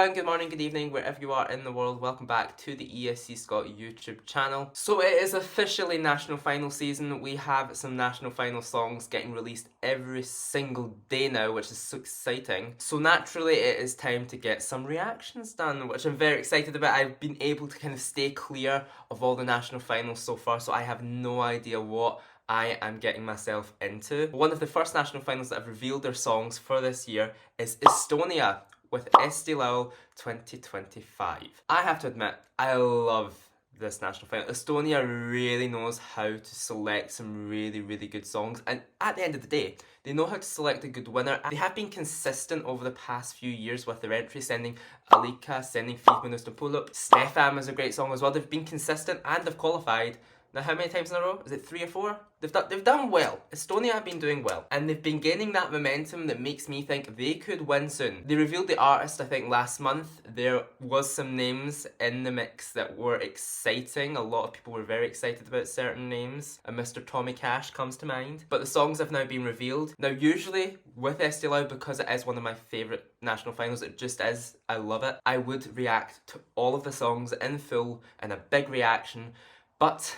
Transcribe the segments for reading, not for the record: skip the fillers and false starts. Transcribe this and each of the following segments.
everyone, good morning, good evening, wherever you are in the world. Welcome back to the ESC Scot YouTube channel. So it is officially national final season. We have some national final songs getting released every single day now, which is so exciting. So naturally it is time to get some reactions done, which I'm very excited about. I've been able to kind of stay clear of all the national finals so far, so I have no idea what I am getting myself into. One of the first national finals that have revealed their songs for this year is Estonia with Eesti Laul 2025. I have to admit, I love this national final. Estonia really knows how to select some really good songs, and at the end of the day, they know how to select a good winner. They have been consistent over the past few years with their entry, sending Alika, sending Fief Manustapulup. Stefan was a great song as well. They've been consistent and they've qualified. Now, how many times in a row? Is it 3 or 4? They've done well. Estonia have been doing well. And they've been gaining that momentum that makes me think they could win soon. They revealed the artist, I think, last month. There was some names in the mix that were exciting. A lot of people were very excited about certain names. And Mr. Tommy Cash comes to mind. But the songs have now been revealed. Now, usually with Eesti Laul, because it is one of my favourite national finals, it just is. I love it. I would react to all of the songs in full in a big reaction. But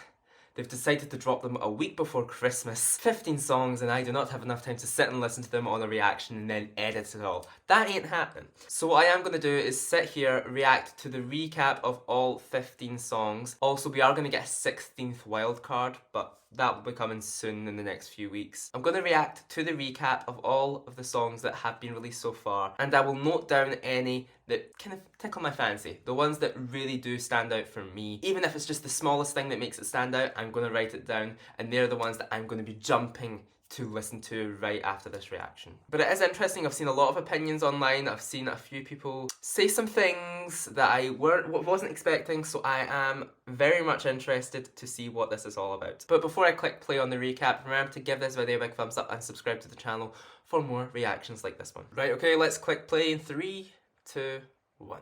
they've decided to drop them a week before Christmas. 15 songs, and I do not have enough time to sit and listen to them on a reaction and then edit it all. That ain't happening. So what I am going to do is sit here, react to the recap of all 15 songs. Also, we are going to get a 16th wildcard, but that will be coming soon in the next few weeks. I'm going to react to the recap of all of the songs that have been released so far, and I will note down any that kind of tickle my fancy. The ones that really do stand out for me. Even if it's just the smallest thing that makes it stand out, I'm going to write it down, and they're the ones that I'm going to be jumping to listen to right after this reaction. But it is interesting. I've seen a lot of opinions online. I've seen a few people say some things that I wasn't expecting, so I am very much interested to see what this is all about. But before I click play on the recap, remember to give this video a big thumbs up and subscribe to the channel for more reactions like this one. Right, okay, let's click play in 3, 2, 1.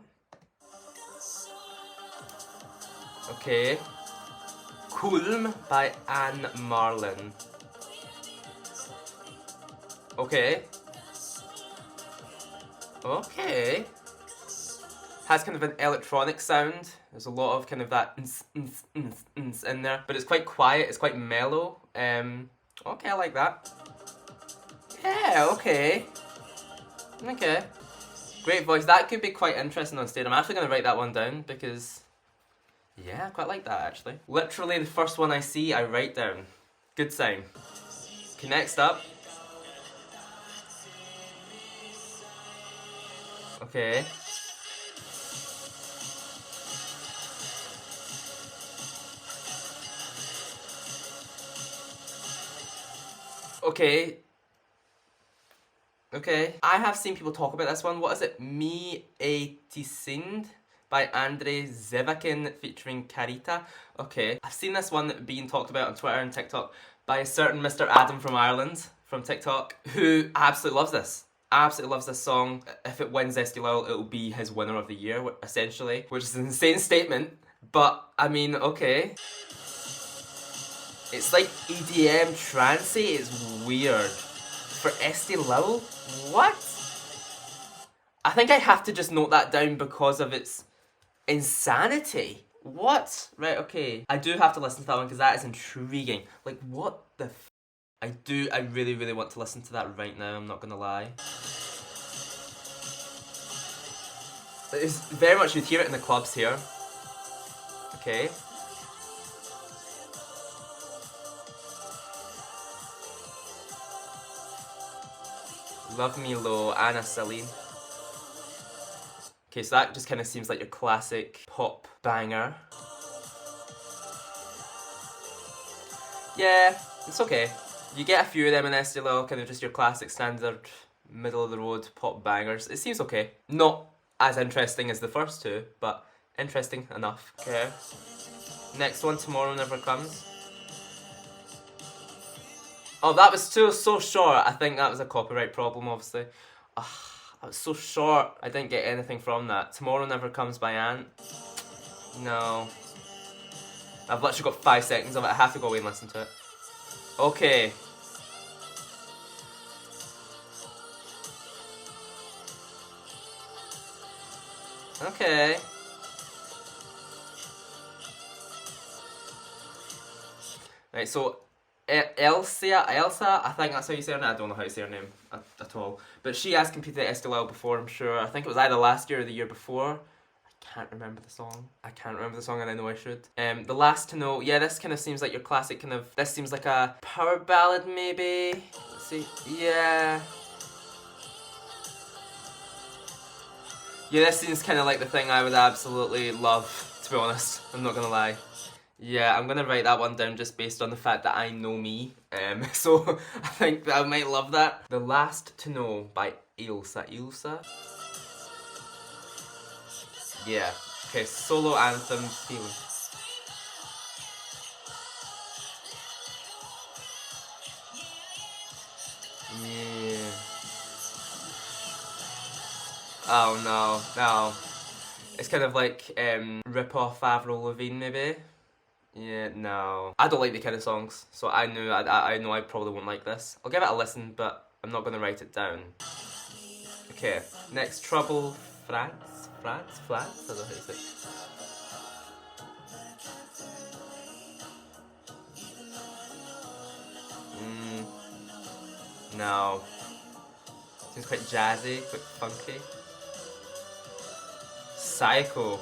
Okay. Kulm by Anne Marlin. Okay. Okay. Has kind of an electronic sound. There's a lot of kind of that in there, but it's quite quiet, it's quite mellow. Okay, I like that. Yeah, okay. Okay. Great voice. That could be quite interesting on stage. I'm actually going to write that one down because, yeah, I quite like that actually. Literally the first one I see, I write down. Good sign. Okay, next up. Okay. Okay. Okay. I have seen people talk about this one. What is it? Me A Sind by Andrei Zevakin featuring Kaarija. Okay. I've seen this one being talked about on Twitter and TikTok by a certain Mr. Adam from Ireland, from TikTok, who absolutely loves this. Absolutely loves this song. If it wins Eesti Laul, it will be his winner of the year, essentially, which is an insane statement, but I mean, okay. It's like EDM trancey, it's weird. For Eesti Laul? What? I think I have to just note that down because of its insanity. What? Right, okay. I do have to listen to that one because that is intriguing. Like, what the f***? I really want to listen to that right now, I'm not gonna lie. It's very much, you'd hear it in the clubs here. Okay. Love Me Low, Anna Celine. Okay, so that just kind of seems like your classic pop banger. Yeah, it's okay. You get a few of them in Eesti Laul, kind of just your classic standard middle of the road pop bangers. It seems okay. Not as interesting as the first two, but interesting enough. Okay. Next one, Tomorrow Never Comes. Oh, that was so short. I think that was a copyright problem, obviously. That was so short. I didn't get anything from that. Tomorrow Never Comes by Ant. No. I've literally got 5 seconds of it. I have to go away and listen to it. Okay. Okay. Right, so Elsa, I think that's how you say her name. I don't know how you say her name at all. But she has competed at Eesti Laul before, I'm sure. I think it was either last year or the year before. I can't remember the song. And I know I should. The Last to Know, yeah, this kind of seems like your classic kind of, this seems like a power ballad maybe. Let's see, yeah. Yeah, this seems kind of like the thing I would absolutely love, to be honest. I'm not gonna lie. Yeah, I'm gonna write that one down just based on the fact that I know me. So I think that I might love that. The Last to Know by Ilsa. Yeah. Okay, solo anthem feeling. Yeah. Oh no. It's kind of like rip-off Avril Lavigne maybe. Yeah, no. I don't like the kind of songs, so I know I probably won't like this. I'll give it a listen, but I'm not gonna write it down. Okay, next, Trouble France? I don't know how to say it. No. Seems quite jazzy, quite funky. Psycho.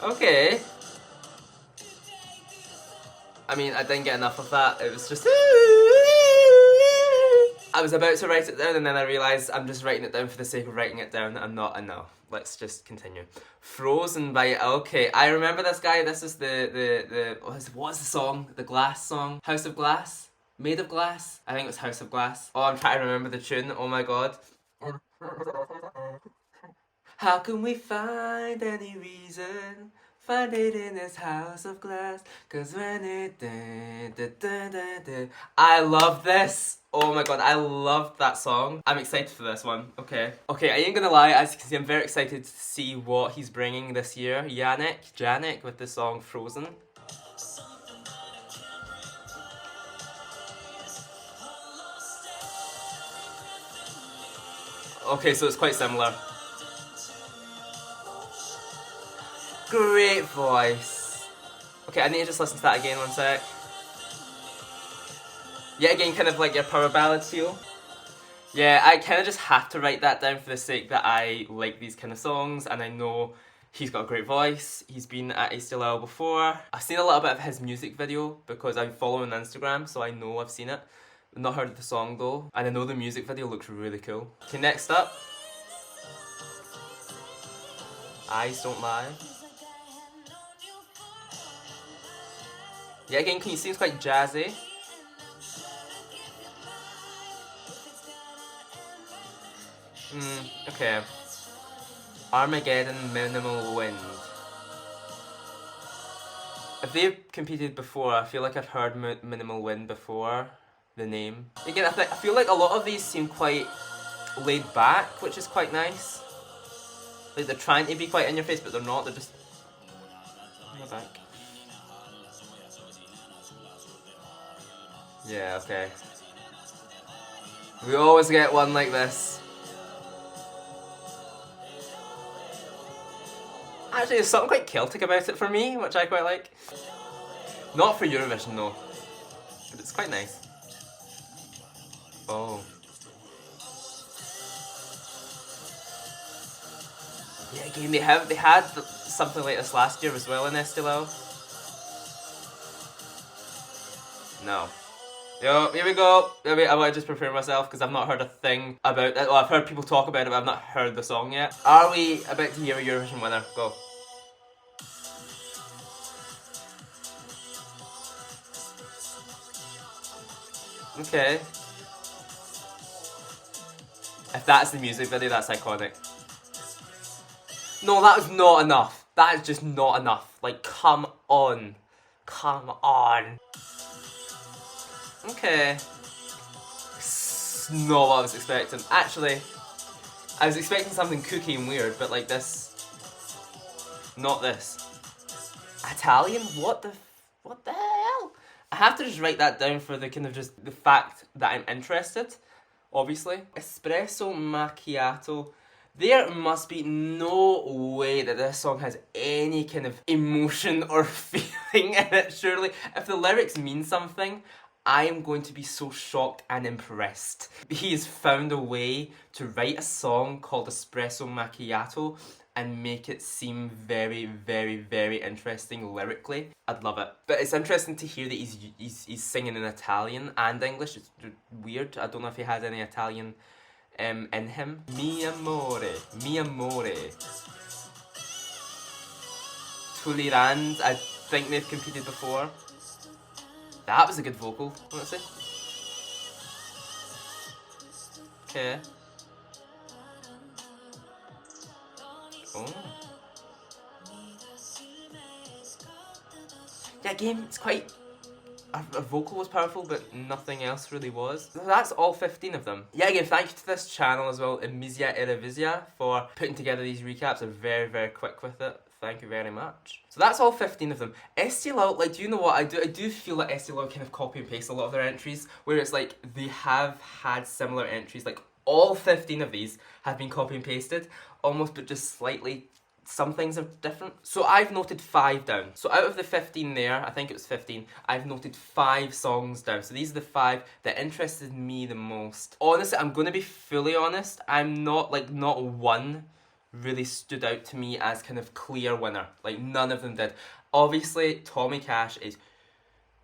Okay. I mean, I didn't get enough of that. It was just... I was about to write it down and then I realised I'm just writing it down for the sake of writing it down. I'm not, no. Let's just continue. Frozen by... Okay, I remember this guy. This is the what's the song? The Glass song? House of Glass? Made of Glass? I think it was House of Glass. Oh, I'm trying to remember the tune. Oh my god. How can we find any reason? Find it in this house of glass. Cause when it... I love this! Oh my god, I loved that song. I'm excited for this one. Okay. Okay, I ain't gonna lie, as you can see, I'm very excited to see what he's bringing this year. Janik with the song Frozen. Okay, so it's quite similar. Great voice. Okay, I need to just listen to that again, one sec. Yeah, again, kind of like your power ballad feel. Yeah, I kind of just have to write that down for the sake that I like these kind of songs, and I know he's got a great voice. He's been at Eesti Laul before. I've seen a little bit of his music video because I follow him on Instagram, so I know I've seen it. I've not heard of the song though, and I know the music video looks really cool. Okay, next up. Eyes Don't Lie. Yeah, again, he seems quite jazzy. Okay. Armageddon, Minimal Wind. If they've competed before, I feel like I've heard Minimal Wind before, the name. Again, I feel like a lot of these seem quite laid back, which is quite nice. Like they're trying to be quite in your face, but they're not, they're just in the back. Yeah, okay. We always get one like this. Actually, there's something quite Celtic about it for me, which I quite like. Not for Eurovision though, but it's quite nice. Oh. Yeah, again, they had something like this last year as well in Eesti Laul. No. Yo, here we go. Wait, I want to just prepare myself because I've not heard a thing about it. Well, I've heard people talk about it, but I've not heard the song yet. Are we about to hear a Eurovision winner? Go. Okay. If that's the music video, that's iconic. No, that was not enough. That is just not enough. Like, come on. Come on. Okay. It's not what I was expecting. Actually, I was expecting something kooky and weird, but like this. Not this. Italian? What the hell? have to just write that down for the kind of just the fact that I'm interested, obviously. Espresso macchiato. There must be no way that this song has any kind of emotion or feeling in it, surely. If the lyrics mean something, I am going to be so shocked and impressed. He has found a way to write a song called Espresso Macchiato and make it seem very, very, very interesting lyrically. I'd love it. But it's interesting to hear that he's singing in Italian and English. It's weird. I don't know if he has any Italian in him. Mi amore, mi amore. Tolerans, I think they've competed before. That was a good vocal, let's see. Okay. Oh. Yeah, again, it's quite... A vocal was powerful, but nothing else really was. So that's all 15 of them. Yeah, again, thank you to this channel as well, Evrovizija Eurovizija, for putting together these recaps. They're very, very quick with it. Thank you very much. So that's all 15 of them. Eesti Laul, like, do you know what? I do feel like Eesti Laul kind of copy and paste a lot of their entries, where it's like they have had similar entries. Like, all 15 of these have been copy and pasted, almost, but just slightly. Some things are different. So I've noted 5 down. So out of the 15 there, I think it was 15, I've noted 5 songs down. So these are the 5 that interested me the most. Honestly, I'm going to be fully honest. I'm not, like, not one really stood out to me as kind of clear winner. Like, none of them did. Obviously, Tommy Cash is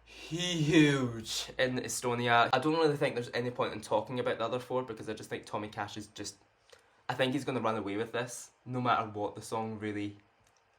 huge in Estonia. I don't really think there's any point in talking about the other 4 because I just think Tommy Cash is just... I think he's going to run away with this, no matter what the song really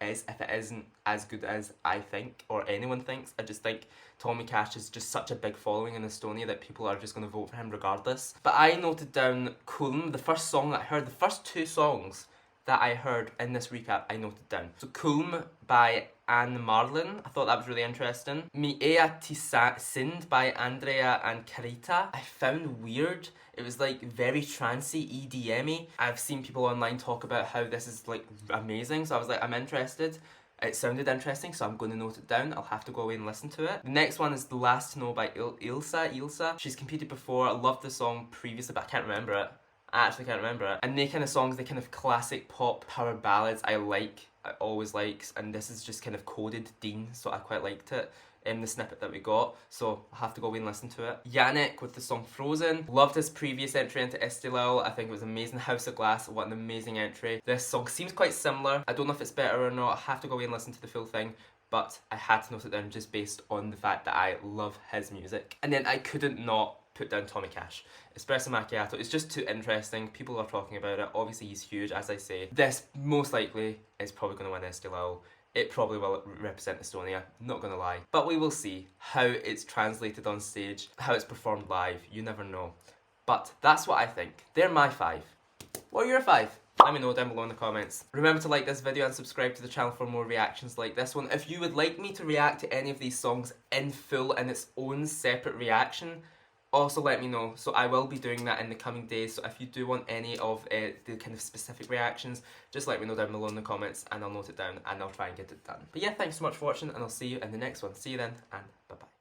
is. If it isn't as good as I think, or anyone thinks, I just think Tommy Cash is just such a big following in Estonia that people are just going to vote for him regardless. But I noted down Kulm, the first song that I heard, the first 2 songs that I heard in this recap, I noted down. So Kulm by Anne Marlin, I thought that was really interesting. Mi Ea Ti Sind by Andrea and Carita, I found weird. It was like very trancey, EDM-y. I've seen people online talk about how this is like amazing, so I was like, I'm interested. It sounded interesting, so I'm going to note it down. I'll have to go away and listen to it. The next one is The Last to Know by Ilsa. She's competed before. I loved the song previously, but I can't remember it. I actually can't remember it. And they kind of songs, the kind of classic pop power ballads I like. I always like, and this is just kind of coded Dean, so I quite liked it in the snippet that we got, so I'll have to go away and listen to it. Yannick with the song Frozen. Loved his previous entry into Eesti Laul. I think it was amazing. House of Glass, what an amazing entry. This song seems quite similar. I don't know if it's better or not. I have to go away and listen to the full thing, but I had to note it down just based on the fact that I love his music. And then I couldn't not put down Tommy Cash. Espresso Macchiato, it's just too interesting. People are talking about it. Obviously he's huge, as I say. This most likely is probably going to win Eesti Laul. It probably will represent Estonia, not gonna lie. But we will see how it's translated on stage, how it's performed live, you never know. But that's what I think. They're my 5. What are your 5? Let me know down below in the comments. Remember to like this video and subscribe to the channel for more reactions like this one. If you would like me to react to any of these songs in full in its own separate reaction, also let me know. So I will be doing that in the coming days. So if you do want any of the kind of specific reactions, just let me know down below in the comments and I'll note it down and I'll try and get it done. But yeah, thanks so much for watching and I'll see you in the next one. See you then and bye bye.